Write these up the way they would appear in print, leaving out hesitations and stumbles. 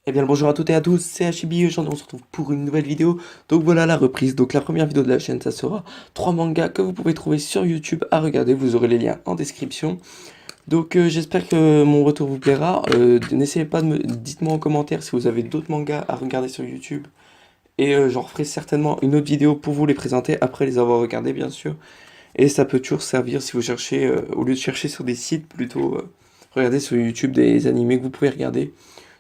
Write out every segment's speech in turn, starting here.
Eh bien le bonjour à toutes et à tous, c'est Hachibi, aujourd'hui on se retrouve pour une nouvelle vidéo. Donc voilà la reprise, donc la première vidéo de la chaîne ça sera 3 mangas que vous pouvez trouver sur YouTube à regarder, vous aurez les liens en description. Donc j'espère que mon retour vous plaira, n'essayez pas de me... dites-moi en commentaire si vous avez d'autres mangas à regarder sur YouTube. Et j'en referai certainement une autre vidéo pour vous les présenter après les avoir regardés bien sûr. Et ça peut toujours servir si vous cherchez, au lieu de chercher sur des sites, plutôt regardez sur YouTube des animés que vous pouvez regarder.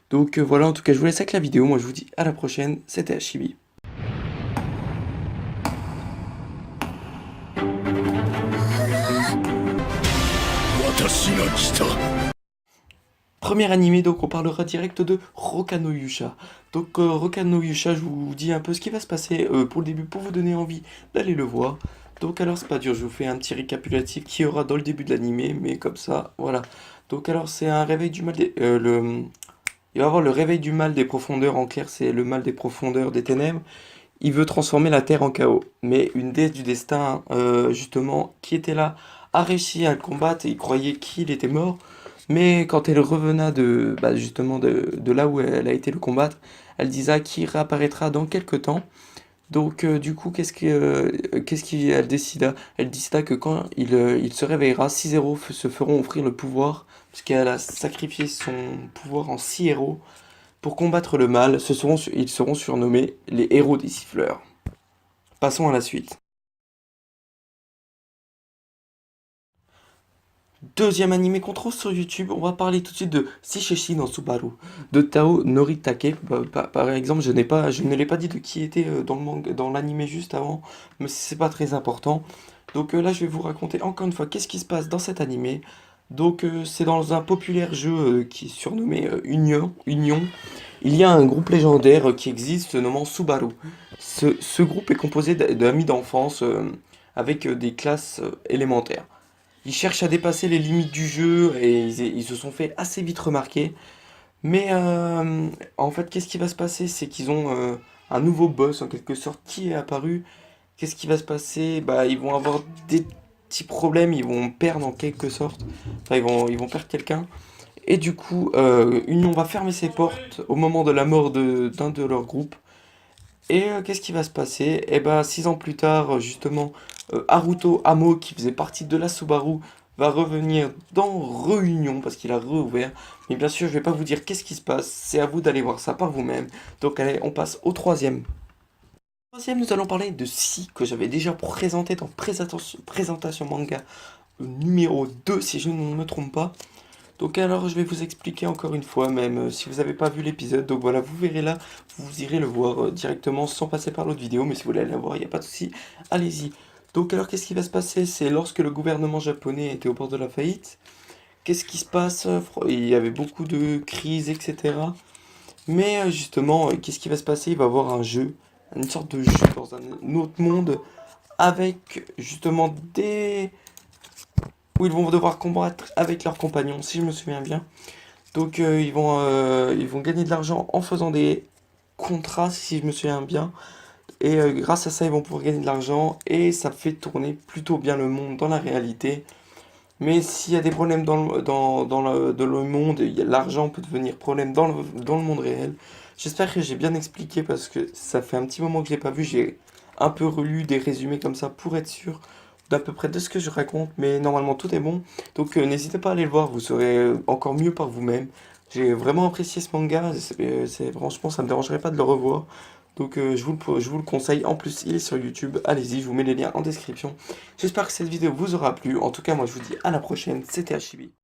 Donc voilà, en tout cas, je vous laisse avec la vidéo. Moi, je vous dis à la prochaine. C'était Hachibi. Premier animé, donc on parlera direct de Roka no Yusha. Donc Roka no Yusha, je vous dis un peu ce qui va se passer pour le début, pour vous donner envie d'aller le voir. Donc alors c'est pas dur, je vous fais un petit récapitulatif qui aura dans le début de l'animé, mais comme ça, voilà. Donc alors c'est un réveil du mal il va avoir le réveil du mal des profondeurs, en clair c'est le mal des profondeurs des ténèbres. Il veut transformer la Terre en chaos. Mais une déesse du destin, justement, qui était là, a réussi à le combattre et il croyait qu'il était mort. Mais quand elle revena justement de là où elle a été le combattre, elle disait qu'il réapparaîtra dans quelques temps. Donc du coup, elle décida? Elle décida que quand il se réveillera, 6 héros se feront offrir le pouvoir, puisqu'elle a sacrifié son pouvoir en 6 héros. Pour combattre le mal, ils seront surnommés les héros des siffleurs. Passons à la suite. Deuxième animé qu'on trouve sur YouTube, on va parler tout de suite de Shishishi no Subaru, de Tao Noritake. Par exemple, je ne l'ai pas dit de qui était dans l'animé juste avant, mais c'est pas très important. Donc là, je vais vous raconter encore une fois qu'est-ce qui se passe dans cet animé. Donc c'est dans un populaire jeu qui est surnommé Union. Il y a un groupe légendaire qui existe se nommant Subaru. Ce groupe est composé d'amis d'enfance avec des classes élémentaires. Ils cherchent à dépasser les limites du jeu et ils se sont fait assez vite remarquer. Mais en fait, qu'est-ce qui va se passer? C'est qu'ils ont un nouveau boss en quelque sorte qui est apparu. Qu'est-ce qui va se passer? Bah, ils vont avoir des petits problèmes, ils vont perdre en quelque sorte. Enfin, ils vont perdre quelqu'un. Et du coup, Union va fermer ses portes au moment de la mort d'un de leurs groupes. Et qu'est-ce qui va se passer? Eh ben, 6 ans plus tard, justement, Haruto Amo, qui faisait partie de la Subaru, va revenir dans Réunion, parce qu'il a réouvert. Mais bien sûr, je vais pas vous dire qu'est-ce qui se passe, c'est à vous d'aller voir ça par vous-même. Donc allez, on passe au troisième. Troisième, nous allons parler de Si, que j'avais déjà présenté dans présentation manga numéro 2, si je ne me trompe pas. Donc alors je vais vous expliquer encore une fois, même si vous n'avez pas vu l'épisode. Donc voilà, vous verrez là, vous irez le voir directement sans passer par l'autre vidéo. Mais si vous voulez aller la voir, il n'y a pas de souci, allez-y. Donc alors qu'est-ce qui va se passer? C'est lorsque le gouvernement japonais était au bord de la faillite. Qu'est-ce qui se passe? Il y avait beaucoup de crises, etc. Mais justement, qu'est-ce qui va se passer? Il va y avoir un jeu, une sorte de jeu dans un autre monde avec justement des où ils vont devoir combattre avec leurs compagnons, si je me souviens bien. Donc ils vont gagner de l'argent en faisant des contrats, si je me souviens bien. Et grâce à ça, ils vont pouvoir gagner de l'argent et ça fait tourner plutôt bien le monde dans la réalité. Mais s'il y a des problèmes dans le monde, l'argent peut devenir problème dans le monde réel. J'espère que j'ai bien expliqué parce que ça fait un petit moment que je l'ai pas vu. J'ai un peu relu des résumés comme ça pour être sûr d'à peu près de ce que je raconte. Mais normalement tout est bon. Donc n'hésitez pas à aller le voir, vous saurez encore mieux par vous-même. J'ai vraiment apprécié ce manga. Franchement, ça me dérangerait pas de le revoir. Donc je vous le conseille. En plus, il est sur YouTube. Allez-y, je vous mets les liens en description. J'espère que cette vidéo vous aura plu. En tout cas, moi je vous dis à la prochaine. C'était Hachibi.